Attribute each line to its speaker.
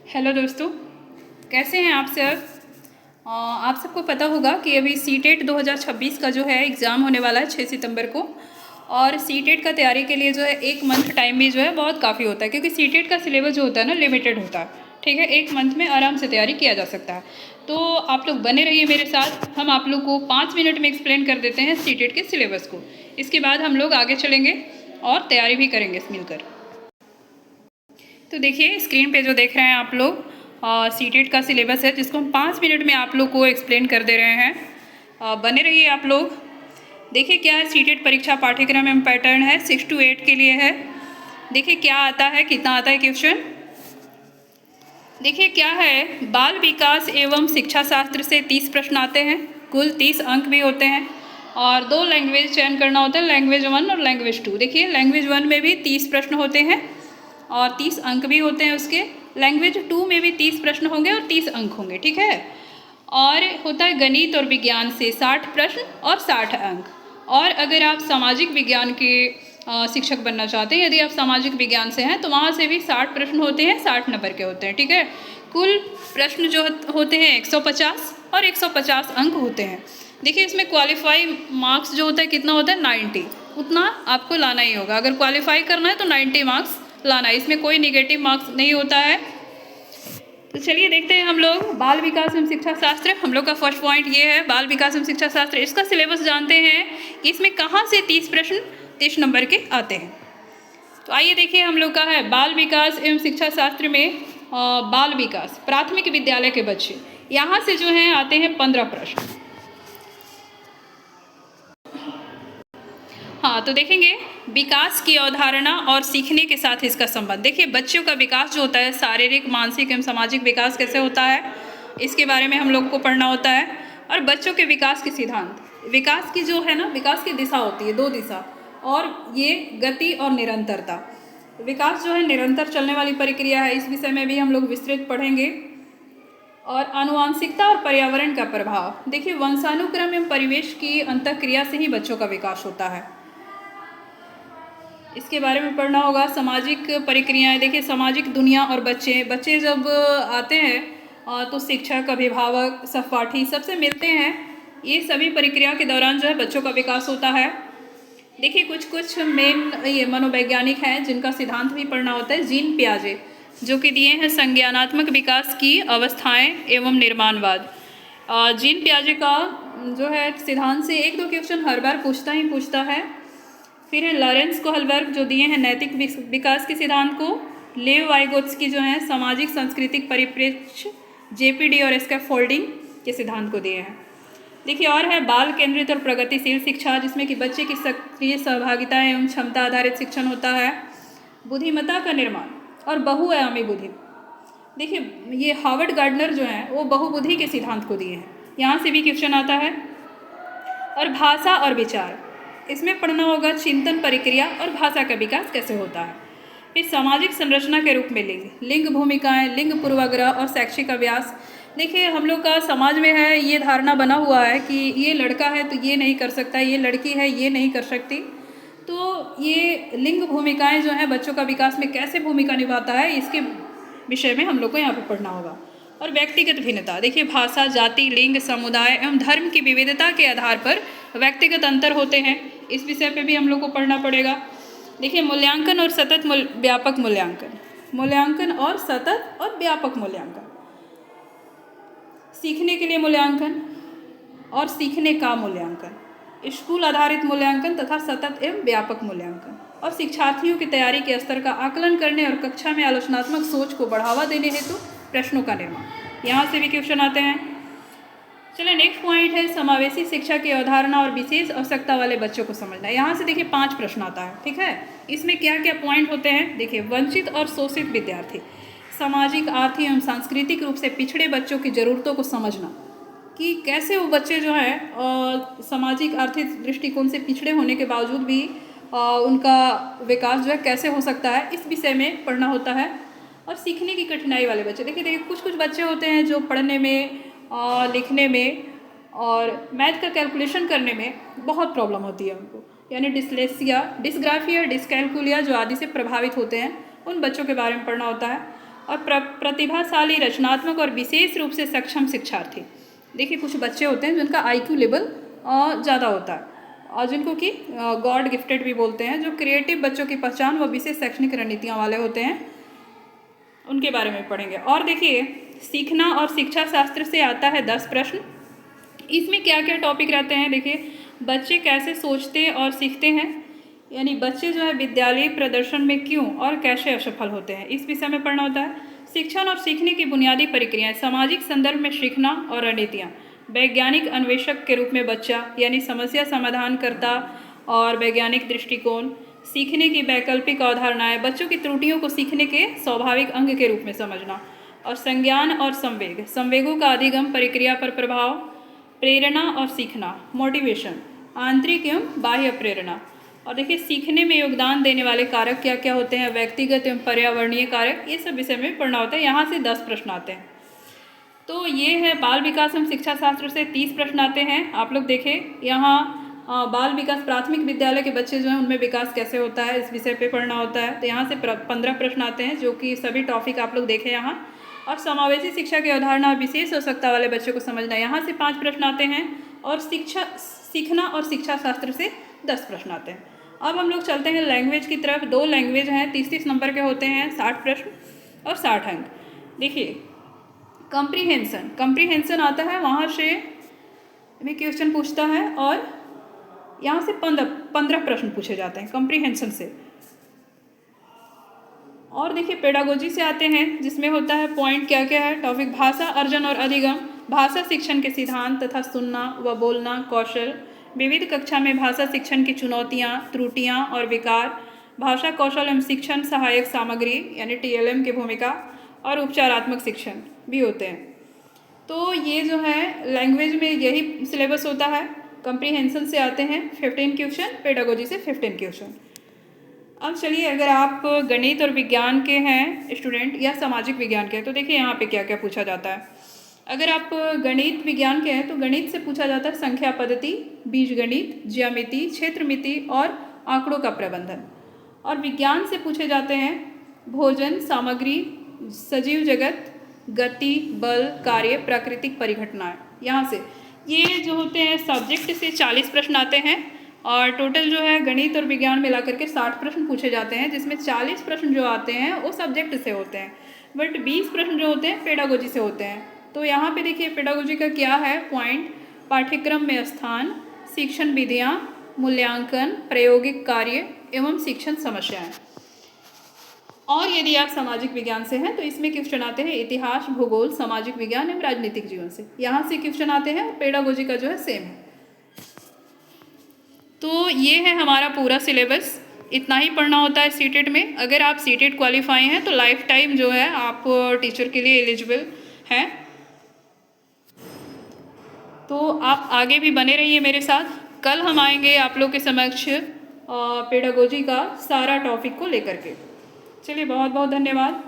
Speaker 1: Hello दोस्तों, कैसे हैं आप सब। आप सबको पता होगा कि अभी सीटेट 2026 का जो है एग्ज़ाम होने वाला है 6 सितंबर को। और सीटेट का तैयारी के लिए जो है 1 मंथ टाइम भी जो है बहुत काफ़ी होता है, क्योंकि सीटेट का सिलेबस जो होता है ना लिमिटेड होता है। ठीक है, 1 मंथ में आराम से तैयारी किया जा सकता है। तो आप लोग बने रहिए मेरे साथ, हम आप लोग को 5 मिनट में एक्सप्लेन कर देते हैं सीटेट के सिलेबस को। इसके बाद हम लोग आगे चलेंगे और तैयारी भी करेंगे मिलकर। तो देखिए स्क्रीन पे जो देख रहे हैं आप लोग सीटेट का सिलेबस है, जिसको हम 5 मिनट में आप लोग को एक्सप्लेन कर दे रहे हैं। बने रहिए आप लोग। देखिए क्या है, सीटेट परीक्षा पाठ्यक्रम एवं पैटर्न है 6 to 8 के लिए है। देखिए क्या आता है, कितना आता है क्वेश्चन। देखिए क्या है, बाल विकास एवं शिक्षा शास्त्र से 30 प्रश्न आते हैं, कुल 30 अंक भी होते हैं। और 2 लैंग्वेज चयन करना होता है, लैंग्वेज 1 और लैंग्वेज 2। देखिए लैंग्वेज 1 में भी 30 प्रश्न होते हैं और 30 अंक भी होते हैं उसके। लैंग्वेज 2 में भी 30 प्रश्न होंगे और 30 अंक होंगे, ठीक है। और होता है गणित और विज्ञान से 60 प्रश्न और 60 अंक। और अगर आप सामाजिक विज्ञान के शिक्षक बनना चाहते हैं, यदि आप सामाजिक विज्ञान से हैं तो वहाँ से भी 60 प्रश्न होते हैं, 60 नंबर के होते हैं, ठीक है। कुल प्रश्न जो होते हैं 150 और 150 अंक होते हैं। देखिए इसमें क्वालिफाई मार्क्स जो होता है कितना होता है, 90। उतना आपको लाना ही होगा। अगर क्वालिफाई करना है तो 90 मार्क्स लाना है, इसमें कोई निगेटिव मार्क्स नहीं होता है। तो चलिए देखते हैं हम लोग बाल विकास एवं शिक्षा शास्त्र। हम लोग का फर्स्ट पॉइंट ये है बाल विकास एवं शिक्षा शास्त्र। इसका सिलेबस जानते हैं कि इसमें कहाँ से 30 प्रश्न 30 नंबर के आते हैं। तो आइए देखिए हम लोग का है बाल विकास एवं शिक्षा शास्त्र में बाल विकास प्राथमिक विद्यालय के बच्चे, यहाँ से जो हैं आते हैं 15 प्रश्न। हाँ तो देखेंगे विकास की अवधारणा और सीखने के साथ इसका संबंध। देखिए बच्चों का विकास जो होता है, शारीरिक मानसिक एवं सामाजिक विकास कैसे होता है, इसके बारे में हम लोग को पढ़ना होता है। और बच्चों के विकास के सिद्धांत, विकास की जो है ना, विकास की दिशा होती है 2 दिशा, और ये गति और निरंतरता। विकास जो है निरंतर चलने वाली प्रक्रिया है, इस विषय में भी हम लोग विस्तृत पढ़ेंगे। और आनुवांशिकता और पर्यावरण का प्रभाव। देखिए वंशानुक्रम एवं परिवेश की अंतःक्रिया से ही बच्चों का विकास होता है, इसके बारे में पढ़ना होगा। सामाजिक प्रक्रियाएं, देखिए सामाजिक दुनिया और बच्चे जब आते हैं तो शिक्षक, अभिभावक, सहपाठी सबसे मिलते हैं। ये सभी प्रक्रिया के दौरान जो है बच्चों का विकास होता है। देखिए कुछ मेन ये मनोवैज्ञानिक हैं जिनका सिद्धांत भी पढ़ना होता है। जीन पियाजे जो कि दिए हैं संज्ञानात्मक विकास की अवस्थाएं एवं निर्माणवाद। जीन पियाजे का जो है सिद्धांत से 1-2 क्वेश्चन हर बार पूछता है। फिर है लॉरेंस कोहलबर्ग जो दिए हैं नैतिक विकास के सिद्धांत को। लेव वाइगोत्स्की जो है सामाजिक सांस्कृतिक परिप्रेक्ष्य, जेपीडी और स्कैफोल्डिंग के सिद्धांत को दिए हैं। देखिए और है बाल केंद्रित और प्रगतिशील शिक्षा, जिसमें कि बच्चे की सक्रिय सहभागिता एवं क्षमता आधारित शिक्षण होता है। बुद्धिमत्ता का निर्माण और बहुआयामी बुद्धि। देखिए ये हार्वर्ड गार्डनर जो हैं वो बहुबुद्धि के सिद्धांत को दिए हैं, यहाँ से भी क्वेश्चन आता है। और भाषा और विचार, इसमें पढ़ना होगा चिंतन प्रक्रिया और भाषा का विकास कैसे होता है। फिर सामाजिक संरचना के रूप में लिंग भूमिकाएं, लिंग पूर्वाग्रह और शैक्षिक अभ्यास। देखिए हम लोग का समाज में है ये धारणा बना हुआ है कि ये लड़का है तो ये नहीं कर सकता, ये लड़की है ये नहीं कर सकती। तो ये लिंग भूमिकाएं जो हैं बच्चों का विकास में कैसे भूमिका निभाता है, इसके विषय में हम लोग को यहाँ पर पढ़ना होगा। और व्यक्तिगत भिन्नता, देखिए भाषा, जाति, लिंग, समुदाय एवं धर्म की विविधता के आधार पर व्यक्तिगत अंतर होते हैं, इस विषय पे भी हम लोग को पढ़ना पड़ेगा। देखिए मूल्यांकन और सतत व्यापक मूल्यांकन और सतत और व्यापक मूल्यांकन। सीखने के लिए मूल्यांकन और सीखने का मूल्यांकन, स्कूल आधारित मूल्यांकन तथा सतत एवं व्यापक मूल्यांकन। और शिक्षार्थियों की तैयारी के स्तर का आकलन करने और कक्षा में आलोचनात्मक सोच को बढ़ावा देने हेतु प्रश्नों का निर्माण, यहाँ से भी क्वेश्चन आते हैं। चलिए नेक्स्ट पॉइंट है समावेशी शिक्षा की अवधारणा और विशेष आवश्यकता वाले बच्चों को समझना। यहाँ से देखिए 5 प्रश्न आता है, ठीक है। इसमें क्या क्या पॉइंट होते हैं, देखिए वंचित और शोषित विद्यार्थी, सामाजिक, आर्थिक एवं सांस्कृतिक रूप से पिछड़े बच्चों की ज़रूरतों को समझना कि कैसे वो बच्चे जो हैं सामाजिक आर्थिक दृष्टिकोण से पिछड़े होने के बावजूद भी उनका विकास जो है कैसे हो सकता है, इस विषय में पढ़ना होता है। और सीखने की कठिनाई वाले बच्चे, देखिए कुछ बच्चे होते हैं जो पढ़ने में, लिखने में और मैथ का कैलकुलेशन करने में बहुत प्रॉब्लम होती है उनको, यानी डिस्लेक्सिया, डिस्ग्राफिया, डिस्कैलकुलिया जो आदि से प्रभावित होते हैं, उन बच्चों के बारे में पढ़ना होता है। और प्रतिभाशाली, रचनात्मक और विशेष रूप से सक्षम शिक्षार्थी। देखिए कुछ बच्चे होते हैं जिनका IQ लेवल ज़्यादा होता है और जिनको कि गॉड गिफ्टेड भी बोलते हैं, जो क्रिएटिव बच्चों की पहचान व विशेष शैक्षणिक रणनीतियाँ वाले होते हैं, उनके बारे में पढ़ेंगे। और देखिए सीखना और शिक्षा शास्त्र से आता है 10 प्रश्न। इसमें क्या क्या टॉपिक रहते हैं, देखिए बच्चे कैसे सोचते और सीखते हैं, यानी बच्चे जो है विद्यालय प्रदर्शन में क्यों और कैसे असफल होते हैं, इस विषय में पढ़ना होता है। शिक्षण और सीखने की बुनियादी प्रक्रियाएं, सामाजिक संदर्भ में सीखना और रणनीतियाँ, वैज्ञानिक अन्वेषक के रूप में बच्चा यानी समस्या समाधान करता और वैज्ञानिक दृष्टिकोण, सीखने की वैकल्पिक अवधारणाएं, बच्चों की त्रुटियों को सीखने के स्वाभाविक अंग के रूप में समझना, और संज्ञान और संवेग, संवेगों का अधिगम, प्रक्रिया पर प्रभाव, प्रेरणा और सीखना, मोटिवेशन, आंतरिक एवं बाह्य प्रेरणा। और देखिए सीखने में योगदान देने वाले कारक क्या क्या होते हैं, व्यक्तिगत एवं पर्यावरणीय कारक, ये सब विषय में पढ़ना होता है। यहाँ से 10 प्रश्न आते हैं। तो ये है बाल विकास एवं शिक्षा शास्त्र से 30 प्रश्न आते हैं। आप लोग देखें यहाँ बाल विकास, प्राथमिक विद्यालय के बच्चे जो हैं उनमें विकास कैसे होता है, इस विषय पे पढ़ना होता है। तो यहाँ से 15 प्रश्न आते हैं, जो कि सभी टॉपिक आप लोग देखें यहाँ। और समावेशी शिक्षा की अवधारणा, विशेष आवश्यकता वाले बच्चों को समझना, यहाँ से 5 प्रश्न आते हैं। और सीखना और शिक्षा शास्त्र से 10 प्रश्न आते हैं। अब हम लोग चलते हैं लैंग्वेज की तरफ। 2 लैंग्वेज हैं, 30-30 नंबर के होते हैं, 60 प्रश्न और 60 अंक। देखिए कंप्रीहेंशन आता है, वहाँ से भी क्वेश्चन पूछता है और यहाँ से 15 प्रश्न पूछे जाते हैं कंप्रीहेंशन से। और देखिए पेडागोजी से आते हैं, जिसमें होता है पॉइंट क्या क्या है, टॉपिक भाषा अर्जन और अधिगम, भाषा शिक्षण के सिद्धांत तथा सुनना व बोलना कौशल, विविध कक्षा में भाषा शिक्षण की चुनौतियाँ, त्रुटियाँ और विकार, भाषा कौशल एवं शिक्षण सहायक सामग्री यानी TLM की भूमिका, और उपचारात्मक शिक्षण भी होते हैं। तो ये जो है लैंग्वेज में यही सिलेबस होता है। कंप्रीहेंशन से आते हैं 15 क्वेश्चन, पेडागोजी से 15 क्वेश्चन। अब चलिए अगर आप गणित और विज्ञान के हैं स्टूडेंट या सामाजिक विज्ञान के हैं, तो देखिए यहाँ पे क्या क्या पूछा जाता है। अगर आप गणित विज्ञान के हैं तो गणित से पूछा जाता है संख्या पद्धति, बीजगणित, ज्यामिति, क्षेत्रमिति और आंकड़ों का प्रबंधन। और विज्ञान से पूछे जाते हैं भोजन, सामग्री, सजीव जगत, गति, बल, कार्य, प्राकृतिक परिघटनाएं। यहाँ से ये जो होते हैं सब्जेक्ट से 40 प्रश्न आते हैं और टोटल जो है गणित और विज्ञान मिला करके 60 प्रश्न पूछे जाते हैं, जिसमें 40 प्रश्न जो आते हैं वो सब्जेक्ट से होते हैं, बट 20 प्रश्न जो होते हैं पेडागोजी से होते हैं। तो यहाँ पे देखिए पेडागोजी का क्या है पॉइंट, पाठ्यक्रम में स्थान, शिक्षण विधियाँ, मूल्यांकन, प्रायोगिक कार्य एवं शिक्षण समस्याएं। और यदि आप सामाजिक विज्ञान से हैं तो इसमें क्वेश्चन आते हैं इतिहास, भूगोल, सामाजिक विज्ञान एवं राजनीतिक जीवन से, यहाँ से क्वेश्चन आते हैं। पेडागोजी का जो है सेम है। तो ये है हमारा पूरा सिलेबस, इतना ही पढ़ना होता है सीटेट में। अगर आप सीटेट क्वालिफाई हैं तो लाइफ टाइम जो है आप टीचर के लिए एलिजिबल हैं। तो आप आगे भी बने रहिए मेरे साथ। कल हम आएंगे आप लोग के समक्ष पेडागोजी का सारा टॉपिक को लेकर के। चलिए बहुत बहुत धन्यवाद।